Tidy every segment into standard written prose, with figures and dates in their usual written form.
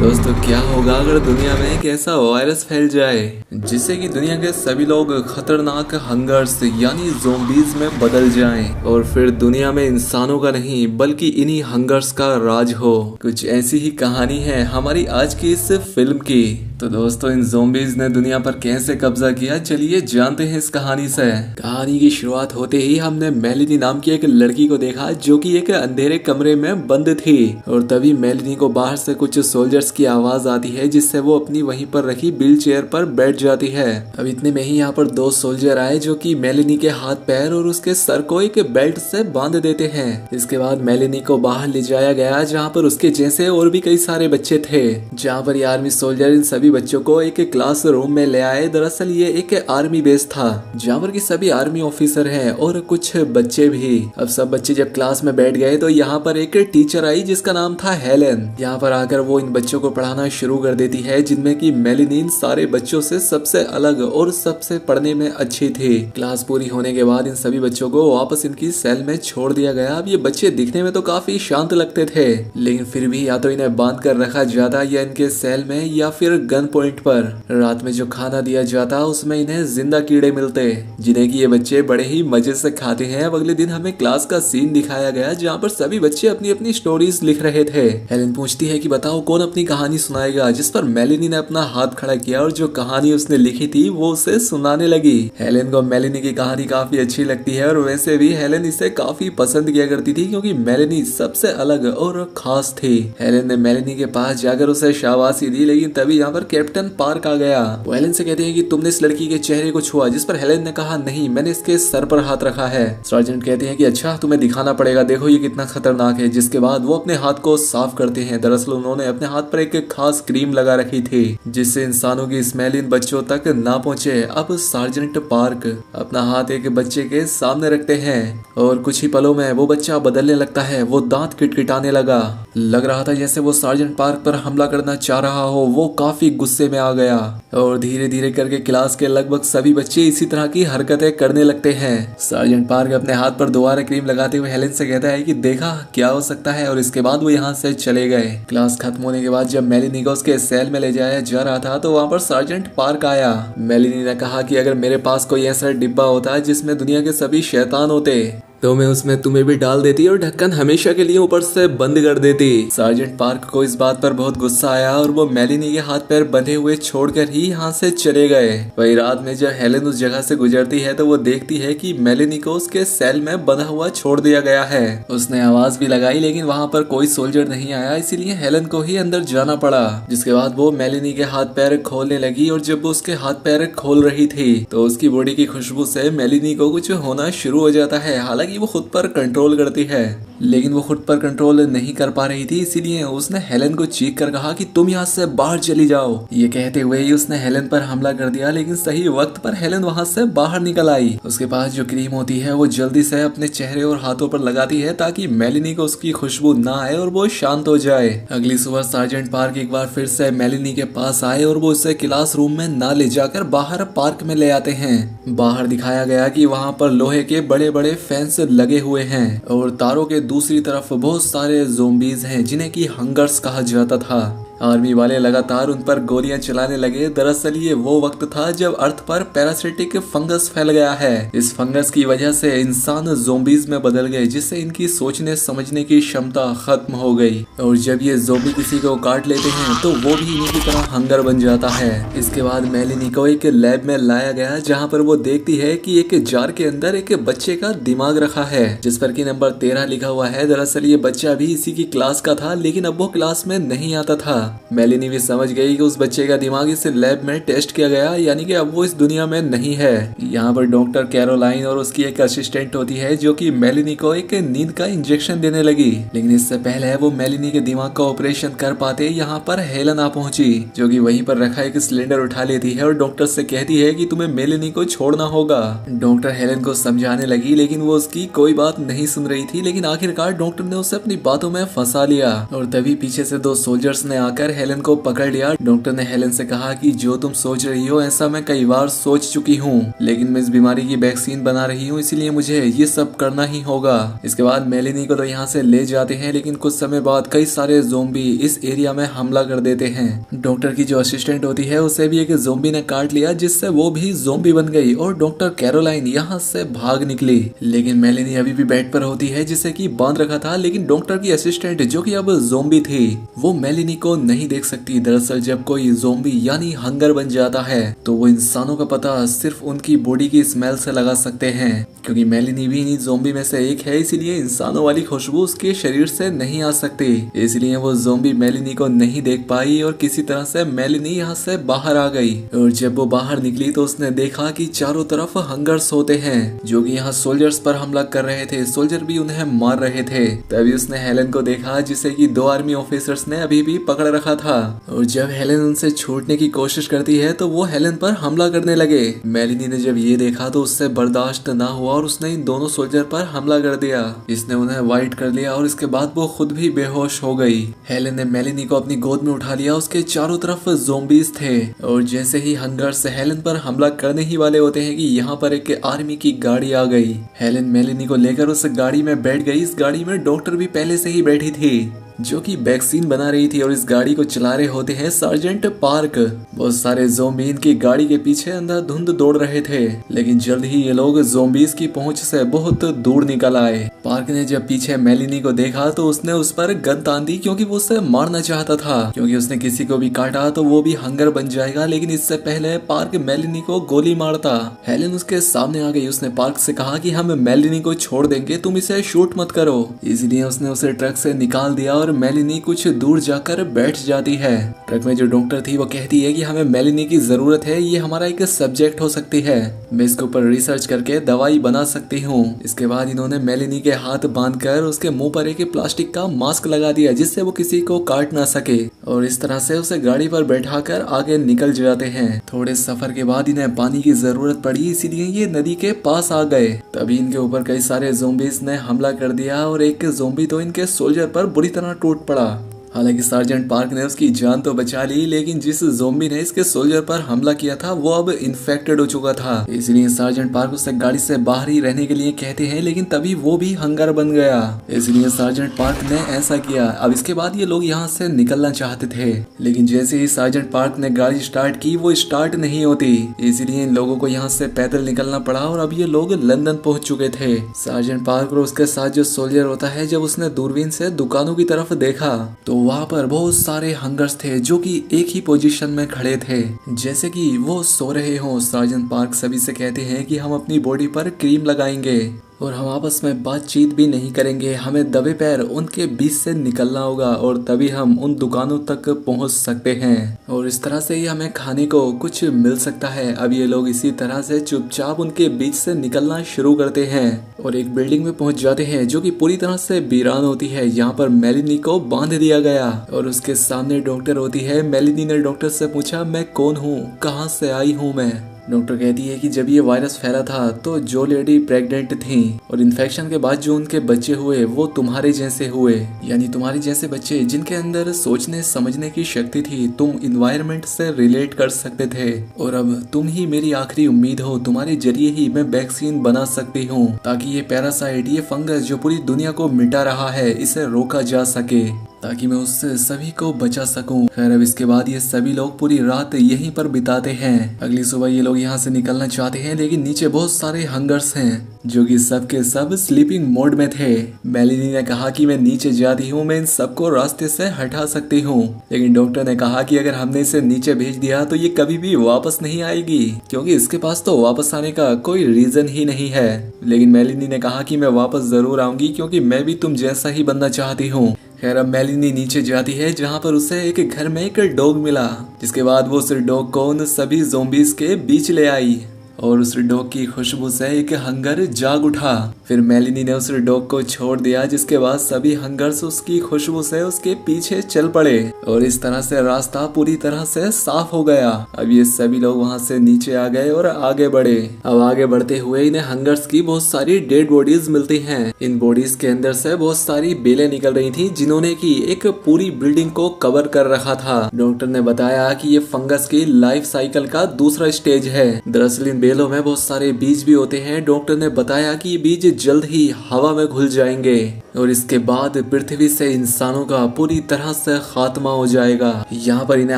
दोस्तों क्या होगा अगर दुनिया में एक ऐसा वायरस फैल जाए जिससे कि दुनिया के सभी लोग खतरनाक हंगर्स यानी ज़ोंबीज में बदल जाएं और फिर दुनिया में इंसानों का नहीं बल्कि इन्हीं हंगर्स का राज हो। कुछ ऐसी ही कहानी है हमारी आज की इस फिल्म की। तो दोस्तों इन ज़ोंबीज ने दुनिया पर कैसे कब्जा किया, चलिए जानते हैं इस कहानी से। कहानी की शुरुआत होते ही हमने मेलिनी नाम की एक लड़की को देखा जो कि एक अंधेरे कमरे में बंद थी और तभी मेलिनी को बाहर से कुछ सोल्जर्स की आवाज आती है जिससे वो अपनी वहीं पर रखी व्हील चेयर पर बैठ जाती है। अब इतने में ही यहाँ पर दो सोल्जर आए जो कि मेलिनी के हाथ पैर और उसके सर को एक बेल्ट से बांध देते हैं। इसके बाद मेलिनी को बाहर ले जाया गया जहाँ पर उसके जैसे और भी कई सारे बच्चे थे। जहाँ पर ये आर्मी सोल्जर इन सभी बच्चों को एक क्लास रूम में ले आए। दरअसल ये एक आर्मी बेस था जहाँ पर की सभी आर्मी ऑफिसर हैं और कुछ बच्चे भी। अब सब बच्चे जब क्लास में बैठ गए तो यहाँ पर एक टीचर आई जिसका नाम था हेलेन। यहाँ पर आकर वो इन बच्चों को पढ़ाना शुरू कर देती है जिनमें की मेलिनी इन सारे बच्चों से सबसे अलग और सबसे पढ़ने में अच्छी थी। क्लास पूरी होने के बाद इन सभी बच्चों को वापस इनकी सेल में छोड़ दिया गया। अब ये बच्चे दिखने में तो काफी शांत लगते थे लेकिन फिर भी या तो इन्हें बांध कर रखा जाता या इनके सेल में या फिर गन पॉइंट पर रात में जो खाना दिया जाता उसमें इन्हें जिंदा कीड़े मिलते जिन्हें कि ये बच्चे बड़े ही मजे से खाते हैं। अब अगले दिन हमें क्लास का सीन दिखाया गया जहाँ पर सभी बच्चे अपनी अपनी स्टोरीज लिख रहे थे। हेलेन पूछती है कि बताओ कौन अपनी कहानी सुनाएगा, जिस पर मेलिनी ने अपना हाथ खड़ा किया और जो कहानी उसने लिखी थी वो उसे सुनाने लगी। हेलेन को मेलिनी की कहानी काफी अच्छी लगती है और वैसे भी हेलेन इसे काफी पसंद किया करती थी क्योंकि मेलिनी सबसे अलग और खास थी। हेलेन ने मेलिनी के पास जाकर उसे शाबाशी दी लेकिन तभी यहाँ पर कैप्टन पार्क आ गया। वो हेलेन से कहते हैं कि तुमने इस लड़की के चेहरे को छुआ, जिस पर हेलेन ने कहा नहीं मैंने इसके सर पर हाथ रखा है। सर्जेंट कहते हैं कि अच्छा तुम्हें दिखाना पड़ेगा, देखो ये कितना खतरनाक है। जिसके बाद वो अपने हाथ को साफ करते हैं। दरअसल उन्होंने अपने हाथ पर एक खास क्रीम लगा रखी थी जिससे इंसानों की स्मेल इन बच्चों तक ना पहुंचे। अब सार्जेंट पार्क अपना हाथ एक बच्चे के सामने रखते हैं और कुछ ही पलों में वो बच्चा बदलने लगता है। वो दांत किटकिटाने लग रहा था जैसे वो सार्जेंट पार्क पर हमला करना चाह रहा हो। वो काफी गुस्से में आ गया और धीरे धीरे करके क्लास के लगभग सभी बच्चे इसी तरह की हरकतें करने लगते हैं। सार्जेंट पार्क अपने हाथ पर दोबारा क्रीम लगाते हुए हेलेन से कहता है कि देखा क्या हो सकता है और इसके बाद वो यहाँ से चले गए। क्लास खत्म होने के बाद जब मेलिनी को उसके सेल में ले जाया जा रहा था तो वहाँ पर सार्जेंट पार्क आया। मेलिनी ने कहा कि अगर मेरे पास कोई ऐसा डिब्बा होता जिसमें दुनिया के सभी शैतान होते तो मैं उसमें तुम्हें भी डाल देती और ढक्कन हमेशा के लिए ऊपर से बंद कर देती। सार्जेंट पार्क को इस बात पर बहुत गुस्सा आया और वो मेलिनी के हाथ पैर बंधे हुए छोड़कर ही यहाँ से चले गए। वही रात में जब हेलेन उस जगह से गुजरती है तो वो देखती है कि मेलिनी को उसके सेल में बंधा हुआ छोड़ दिया गया है। उसने आवाज भी लगाई लेकिन वहाँ पर कोई सोल्जर नहीं आया, इसीलिए हेलेन को ही अंदर जाना पड़ा। जिसके बाद वो मेलिनी के हाथ पैर खोलने लगी और जब वो उसके हाथ पैर खोल रही थी तो उसकी बॉडी की खुशबू से मेलिनी को कुछ होना शुरू हो जाता है। हालांकि वो खुद पर कंट्रोल करती है लेकिन वो खुद पर कंट्रोल नहीं कर पा रही थी, इसीलिए उसने हेलेन को चीख कर कहा कि तुम यहाँ से बाहर चली जाओ। ये कहते हुए ही उसने हेलेन पर हमला कर दिया लेकिन सही वक्त पर हेलेन वहाँ से बाहर निकल आई। उसके पास जो क्रीम होती है वो जल्दी से अपने चेहरे और हाथों पर लगाती है ताकि मेलिनी को उसकी खुशबू ना आए और वो शांत हो जाए। अगली सुबह सार्जेंट पार्क एक बार फिर से मेलिनी के पास आए और वो उसे क्लास रूम में ना ले जाकर बाहर पार्क में ले आते हैं। बाहर दिखाया गया कि वहाँ पर लोहे के बड़े बड़े फेंस लगे हुए हैं और तारों के दूसरी तरफ बहुत सारे ज़ोंबीज हैं जिन्हें की हंगर्स कहा जाता था। आर्मी वाले लगातार उन पर गोलियां चलाने लगे। दरअसल ये वो वक्त था जब अर्थ पर पैरासिटिक फंगस फैल गया है। इस फंगस की वजह से इंसान ज़ोंबीज में बदल गए जिससे इनकी सोचने समझने की क्षमता खत्म हो गई और जब ये ज़ोंबी किसी को काट लेते हैं तो वो भी इन्हीं की तरह हंगर बन जाता है। इसके बाद मेलिनी को एक लैब में लाया गया जहाँ पर वो देखती है कि एक जार के अंदर एक बच्चे का दिमाग रखा है जिस पर कि नंबर 13 लिखा हुआ है। दरअसल ये बच्चा भी इसी की क्लास का था लेकिन अब वो क्लास में नहीं आता था। मेलिनी भी समझ गई कि उस बच्चे का दिमाग इस लैब में टेस्ट किया गया यानी कि अब वो इस दुनिया में नहीं है। यहाँ पर डॉक्टर कैरोलाइन और उसकी एक असिस्टेंट होती है जो कि मेलिनी को एक नींद का इंजेक्शन देने लगी लेकिन इससे पहले वो मेलिनी के दिमाग का ऑपरेशन कर पाते यहाँ पर हेलेन आ पहुंची जो कि वहीं पर रखा एक सिलेंडर उठा लेती है और डॉक्टर से कहती है कि तुम्हें मेलिनी को छोड़ना होगा। डॉक्टर हेलेन को समझाने लगी लेकिन वो उसकी कोई बात नहीं सुन रही थी लेकिन आखिरकार डॉक्टर ने उसे अपनी बातों में फंसा लिया और तभी पीछे से दो सोल्जर्स ने आकर आकर हेलन को पकड़ लिया। डॉक्टर ने हेलन से कहा कि जो तुम सोच रही हो ऐसा मैं कई बार सोच चुकी हूँ, लेकिन मैं इस बीमारी की वैक्सीन बना रही हूँ, इसलिए मुझे ये सब करना ही होगा। इसके बाद मेलिनी को तो यहाँ से ले जाते हैं, लेकिन कुछ समय बाद कई सारे ज़ोंबी इस एरिया में हमला कर देते हैं। डॉक्टर की जो असिस्टेंट होती है उसे भी एक ज़ोंबी ने काट लिया, जिससे वो भी ज़ोंबी बन गई और डॉक्टर कैरोलाइन यहाँ से भाग निकली। लेकिन मेलिनी अभी भी बेड पर होती है जिसे कि बांध रखा था, लेकिन डॉक्टर की असिस्टेंट जो कि अब ज़ोंबी थी वो मेलिनी को नहीं देख सकती। दरअसल जब कोई ज़ोंबी यानी हंगर बन जाता है तो वो इंसानों का पता सिर्फ उनकी बॉडी की स्मेल से लगा सकते हैं। क्योंकि मेलिनी भी इन्हीं ज़ोंबी में से एक है, इसीलिए इंसानों वाली खुशबू उसके शरीर से नहीं आ सकती। इसलिए वो ज़ोंबी मेलिनी को नहीं देख पाई और किसी तरह से मेलिनी यहाँ से बाहर आ गई। और जब वो बाहर निकली तो उसने देखा कि चारों तरफ हंगर्स होते हैं जो कि यहाँ सोल्जर्स पर हमला कर रहे थे। सोल्जर भी उन्हें मार रहे थे। तभी उसने हेलन को देखा जिसे कि 2 आर्मी ऑफिसर्स ने अभी भी पकड़ रखा था। और जब हेलन उनसे छूटने की कोशिश करती है तो वो हेलन पर हमला करने लगे। मेलिनी ने जब ये देखा तो उससे बर्दाश्त ना हुआ और उसने इन दोनों सोल्जर पर हमला कर दिया। इसने उन्हें वाइट कर लिया और इसके बाद वो खुद भी बेहोश हो गई। हेलन ने मेलिनी को अपनी गोद में उठा लिया। उसके चारों तरफ ज़ोंबीज थे और जैसे ही हंगर्स हेलन पर हमला करने ही वाले होते हैं कि यहाँ पर एक आर्मी की गाड़ी आ गई। हेलन मेलिनी को लेकर उस गाड़ी में बैठ गई। इस गाड़ी में डॉक्टर भी पहले से ही बैठी थी जो कि वैक्सीन बना रही थी और इस गाड़ी को चला रहे होते हैं सार्जेंट पार्क। बहुत सारे ज़ोंबी इनकी गाड़ी के पीछे अंधाधुंध दौड़ रहे थे, लेकिन जल्द ही ये लोग ज़ोंबीज की पहुंच से बहुत दूर निकल आए। पार्क ने जब पीछे मेलिनी को देखा तो उसने उस पर गन तान दी क्योंकि वो उसे मारना चाहता था। क्योंकि उसने किसी को भी काटा तो वो भी हंगर बन जाएगा, लेकिन इससे पहले पार्क मेलिनी को गोली मारता। हेलन उसके सामने आ गई। उसने पार्क से कहा कि हम मेलिनी को छोड़ देंगे, तुम इसे शूट मत करो। इसलिए उसने उसे ट्रक से निकाल दिया और मेलिनी कुछ दूर जाकर बैठ जाती है। ट्रक में जो डॉक्टर थी वो कहती है कि हमें मेलिनी की जरूरत है, ये हमारा एक सब्जेक्ट हो सकती है, मैं इसके ऊपर रिसर्च करके दवाई बना सकती हूँ। इसके बाद इन्होंने मेलिनी के हाथ बांधकर उसके मुंह पर एक प्लास्टिक का मास्क लगा दिया जिससे वो किसी को काट ना सके और इस तरह से उसे गाड़ी पर बैठाकर आगे निकल जाते हैं। थोड़े सफर के बाद इन्हें पानी की जरूरत पड़ी, इसीलिए ये नदी के पास आ गए। तभी इनके ऊपर कई सारे ज़ोंबीज ने हमला कर दिया और एक ज़ोंबी तो इनके सोल्जर पर बुरी तरह टूट पड़ा। हालांकि सार्जेंट पार्क ने उसकी जान तो बचा ली, लेकिन जिस ज़ोंबी ने इसके सोल्जर पर हमला किया था वो अब इन्फेक्टेड हो चुका था। इसलिए सार्जेंट पार्क उसे गाड़ी से बाहर ही रहने के लिए कहते हैं, लेकिन तभी वो भी हंगर बन गया। इसलिए सार्जेंट पार्क ने ऐसा किया। अब इसके बाद ये लोग यहाँ से निकलना चाहते थे, लेकिन जैसे ही सार्जेंट पार्क ने गाड़ी स्टार्ट की वो स्टार्ट नहीं होती। इसलिए इन लोगों को यहाँ से पैदल निकलना पड़ा और अब ये लोग लंदन पहुंच चुके थे। सार्जेंट पार्क और उसके साथ जो सोल्जर होता है, जब उसने दूरबीन से दुकानों की तरफ देखा तो वहाँ पर बहुत सारे हंगर्स थे जो कि एक ही पोजीशन में खड़े थे जैसे कि वो सो रहे हों। सार्जेंट पार्क सभी से कहते हैं कि हम अपनी बॉडी पर क्रीम लगाएंगे और हम आपस में बातचीत भी नहीं करेंगे, हमें दबे पैर उनके बीच से निकलना होगा और तभी हम उन दुकानों तक पहुंच सकते हैं और इस तरह से ही हमें खाने को कुछ मिल सकता है। अब ये लोग इसी तरह से चुपचाप उनके बीच से निकलना शुरू करते हैं और एक बिल्डिंग में पहुंच जाते हैं जो कि पूरी तरह से वीरान होती है। यहाँ पर मेलिनी को बांध दिया गया और उसके सामने डॉक्टर होती है। मेलिनी ने डॉक्टर से पूछा, मैं कौन हूँ, कहाँ से आई हूँ मैं। डॉक्टर कहती है कि जब ये वायरस फैला था तो जो लेडी प्रेग्नेंट थी और इन्फेक्शन के बाद जो उनके बच्चे हुए वो तुम्हारे जैसे हुए, यानी तुम्हारे जैसे बच्चे जिनके अंदर सोचने समझने की शक्ति थी, तुम इन्वायरमेंट से रिलेट कर सकते थे और अब तुम ही मेरी आखिरी उम्मीद हो। तुम्हारे जरिए ही मैं वैक्सीन बना सकती हूँ ताकि ये पैरासाइट, ये फंगस जो पूरी दुनिया को मिटा रहा है, इसे रोका जा सके, ताकि मैं उससे सभी को बचा सकूं। खैर अब इसके बाद ये सभी लोग पूरी रात यहीं पर बिताते हैं। अगली सुबह ये लोग यहाँ से निकलना चाहते हैं, लेकिन नीचे बहुत सारे हंगर्स हैं जो कि सब के सब स्लीपिंग मोड में थे। मेलिनी ने कहा कि मैं नीचे जाती हूँ, मैं इन सबको रास्ते से हटा सकती हूँ, लेकिन डॉक्टर ने कहा कि अगर हमने इसे नीचे भेज दिया तो ये कभी भी वापस नहीं आएगी क्योंकि इसके पास तो वापस आने का कोई रीजन ही नहीं है। लेकिन मेलिनी ने कहा कि मैं वापस जरूर आऊंगी क्योंकि मैं भी तुम जैसा ही बनना चाहती हूँ। खैर अब मेलिनी नीचे जाती है जहाँ पर उसे एक घर में एक डॉग मिला, जिसके बाद वो उस डॉग को उन सभी ज़ोंबीज के बीच ले आई और उस डॉग की खुशबू से एक हंगर जाग उठा। फिर मेलिनी ने उस डॉग को छोड़ दिया, जिसके बाद सभी हंगर्स उसकी खुशबू से उसके पीछे चल पड़े और इस तरह से रास्ता पूरी तरह से साफ हो गया। अब ये सभी लोग वहाँ से नीचे आ गए और आगे बढ़े। अब आगे बढ़ते हुए इन्हें हंगर्स की बहुत सारी डेड बॉडीज मिलती हैं। इन बॉडीज के अंदर से बहुत सारी बेलें निकल रही थी, जिन्होंने की एक पूरी बिल्डिंग को कवर कर रखा था। डॉक्टर ने बताया कि ये फंगस की लाइफ साइकिल का दूसरा स्टेज है। दरअसल इन बेलों में बहुत सारे बीज भी होते हैं। डॉक्टर ने बताया कि ये बीज जल्द ही हवा में घुल जाएंगे और इसके बाद पृथ्वी से इंसानों का पूरी तरह से खात्मा हो जाएगा। यहाँ पर इन्हें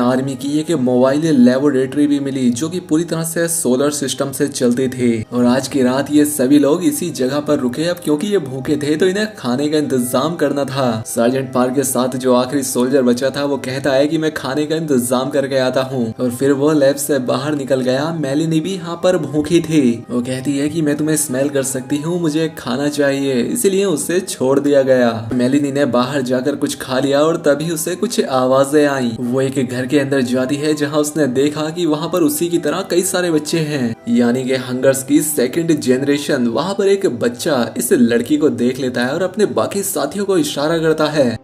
आर्मी की एक मोबाइल लेबोरेटरी भी मिली, जो कि पूरी तरह से सोलर सिस्टम से चलती थी। और आज की रात ये सभी लोग इसी जगह पर रुके। अब क्योंकि ये भूखे थे तो इन्हें खाने का इंतजाम करना था। सार्जेंट पार्क के साथ जो आखिरी सोल्जर बचा था वो कहता है कि मैं खाने का इंतजाम करके आता हूँ, और फिर वो लैब से बाहर निकल गया। मेलिनी भी यहाँ पर भूखी थी। वो कहती है कि मैं तुम्हें स्मेल कर सकती हूँ, मुझे खाना चाहिए, इसलिए उसे छोड़ दिया गया। मेलिनी ने बाहर जाकर कुछ खा लिया और तभी उसे कुछ आवाजें आई। वो एक घर के अंदर जाती है, जहाँ उसने देखा कि वहाँ पर उसी की तरह कई सारे बच्चे हैं, यानी कि हंगर्स की सेकंड जनरेशन। वहाँ पर एक बच्चा इस लड़की को देख लेता है और अपने बाकी साथियों को इशारा करता है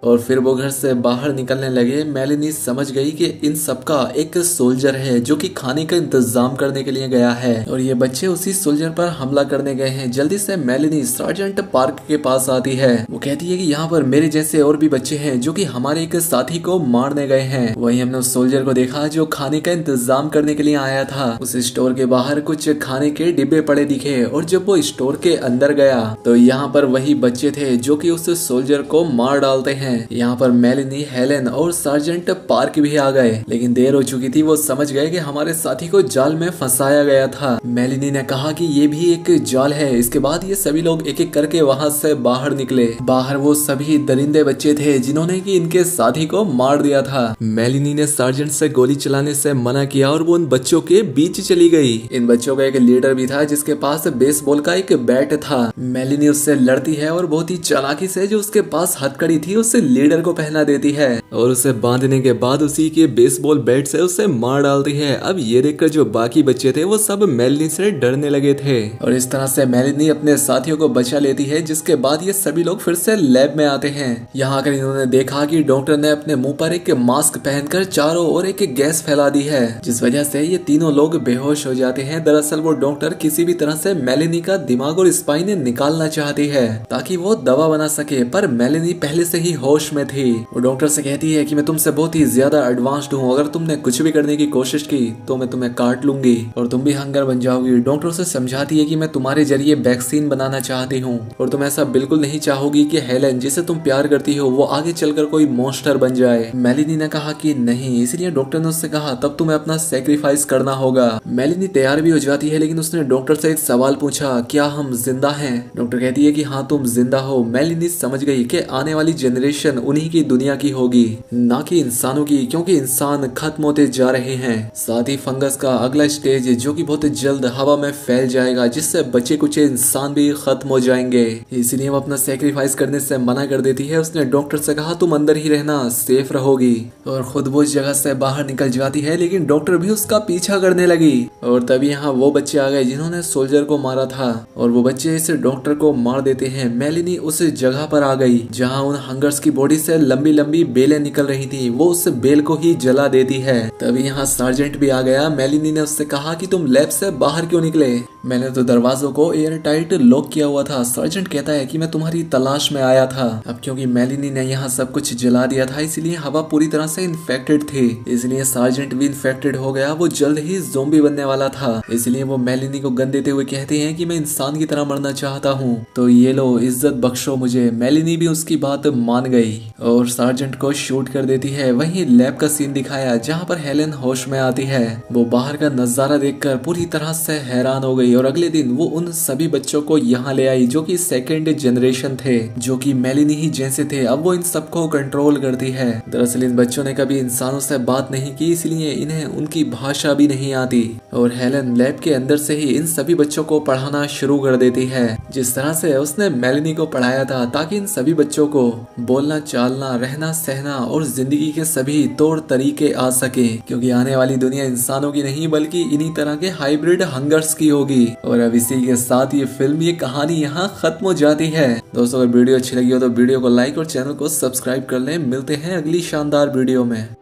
और फिर वो घर से बाहर निकलने लगे। मेलिनी समझ गई कि इन सबका एक सोल्जर है जो कि खाने का इंतजाम करने के लिए गया है और ये बच्चे उसी सोल्जर पर हमला करने गए हैं। जल्दी से मेलिनी सार्जेंट पार्क के पास आती है। वो कहती है कि यहाँ पर मेरे जैसे और भी बच्चे हैं जो कि हमारे एक साथी को मारने गए हैं। वही हमने उस सोल्जर को देखा जो खाने का इंतजाम करने के लिए आया था। उस स्टोर के बाहर कुछ खाने के डिब्बे पड़े दिखे और जब वो स्टोर के अंदर गया तो यहाँ पर वही बच्चे थे जो कि उस सोल्जर को मार डालते हैं। यहाँ पर मेलिनी, हेलेन और सार्जेंट पार्क भी आ गए, लेकिन देर हो चुकी थी। वो समझ गए कि हमारे साथी को जाल में फंसाया गया था। मेलिनी ने कहा कि ये भी एक जाल है। इसके बाद ये सभी लोग एक एक करके वहाँ से बाहर निकले। बाहर वो सभी दरिंदे बच्चे थे जिन्होंने कि इनके साथी को मार दिया था। मेलिनी ने सार्जेंट से गोली चलाने से मना किया और वो उन बच्चों के बीच चली गई। इन बच्चों का एक लीडर भी था जिसके पास बेसबॉल का एक बैट था। मेलिनी उससे लड़ती है और बहुत ही चालाकी से जो उसके पास हथकड़ी थी उससे लीडर को पहना देती है और उसे बांधने के बाद उसी के बेसबॉल बैट से उसे मार डालती है। अब ये देखकर जो बाकी बच्चे थे वो सब मेलिनी से डरने लगे थे और इस तरह से मेलिनी अपने साथियों को बचा लेती है, जिसके बाद ये सभी लोग फिर से लैब में आते हैं। यहाँ आकर इन्होंने देखा कि डॉक्टर ने अपने मुंह पर एक मास्क पहनकर चारों ओर एक गैस फैला दी है, जिस वजह से ये तीनों लोग बेहोश हो जाते हैं। दरअसल वो डॉक्टर किसी भी तरह से मेलिनी का दिमाग और स्पाइन निकालना चाहती है ताकि वो दवा बना सके, पर मेलिनी पहले से ही होश में थी। वो डॉक्टर से कहती है कि मैं तुमसे बहुत ही ज्यादा एडवांस्ड हूँ, अगर तुमने कुछ भी करने की कोशिश की तो मैं तुम्हें काट लूंगी और तुम भी हंगर बन जाओगी। डॉक्टर से समझाती है कि मैं तुम्हारे जरिए वैक्सीन बनाना चाहती हूँ और तुम ऐसा बिल्कुल नहीं चाहोगी कि हेलेन जिसे तुम प्यार करती हो वो आगे चलकर कोई मॉन्स्टर बन जाए। मेलिनी ने कहा कि नहीं, इसलिए डॉक्टर ने उससे कहा तब तुम्हें अपना सेक्रीफाइस करना होगा। मेलिनी तैयार भी हो जाती है, लेकिन उसने डॉक्टर से एक सवाल पूछा, क्या हम जिंदा हैं? डॉक्टर कहती है कि हाँ तुम जिंदा हो। मेलिनी समझ गई कि आने वाली जनरेशन उन्हीं की दुनिया की होगी, ना कि इंसानों की, क्योंकि इंसान खत्म होते जा रहे हैं। साथ ही फंगस का अगला स्टेज जो कि बहुत जल्द हवा में फैल जाएगा, जिससे बचे कुछ इंसान भी खत्म हो जाएंगे। इसलिए वो अपना सेक्रीफाइस करने से मना कर देती है। उसने डॉक्टर से कहा तुम अंदर ही रहना, सेफ रहोगी, और खुद वो इस जगह से बाहर निकल जाती है, लेकिन डॉक्टर भी उसका पीछा करने लगी। और तभी यहाँ वो बच्चे आ गए जिन्होंने सोल्जर को मारा था और वो बच्चे इस डॉक्टर को मार देते हैं। मेलिनी उस जगह पर आ गई जहाँ उन हंगर्स की बॉडी से लंबी लंबी बेलें निकल रही थी। वो उस बेल को ही जला देती है। तभी यहाँ सार्जेंट भी आ गया। मेलिनी ने उससे कहा कि तुम लैब से बाहर क्यों निकले? मैंने तो दरवाजों को एयर टाइट लॉक किया हुआ था। सार्जेंट कहता है कि मैं तुम्हारी तलाश में आया था। अब क्योंकि मेलिनी ने यहाँ सब कुछ जला दिया था, इसलिए हवा पूरी तरह से इन्फेक्टेड थी, इसलिए सार्जेंट भी इन्फेक्टेड हो गया। वो जल्द ही ज़ोंबी बनने वाला था, इसलिए वो मेलिनी को गन देते हुए कहते हैं कि मैं इंसान की तरह मरना चाहता हूँ, तो ये लो इज्जत बख्शो मुझे। मेलिनी भी उसकी बात मान गई और सार्जेंट को शूट कर देती है। वहीं लैब का सीन दिखाया जहाँ पर हेलेन होश में आती है। वो बाहर का नजारा देखकर पूरी तरह से हैरान हो गई। आई और अगले दिन वो उन सभी बच्चों को यहाँ ले आई जो कि सेकेंड जनरेशन थे, जो कि मेलिनी ही जैसे थे। अब वो इन सबको कंट्रोल करती है। दरअसल इन बच्चों ने कभी इंसानों से बात नहीं की, इसलिए इन्हें उनकी भाषा भी नहीं आती और हेलन लैब के अंदर से ही इन सभी बच्चों को पढ़ाना शुरू कर देती है, जिस तरह से उसने मेलिनी को पढ़ाया था, ताकि इन सभी बच्चों को बोलना, चालना, रहना, सहना और जिंदगी के सभी तौर तरीके आ सके, क्योंकि आने वाली दुनिया इंसानों की नहीं बल्कि इन्हीं तरह के हाइब्रिड हंगर्स की होगी। और अब इसी के साथ ये फिल्म, ये कहानी यहाँ खत्म हो जाती है। दोस्तों अगर वीडियो अच्छी लगी हो तो वीडियो को लाइक और चैनल को सब्सक्राइब कर लें। मिलते हैं अगली शानदार वीडियो में।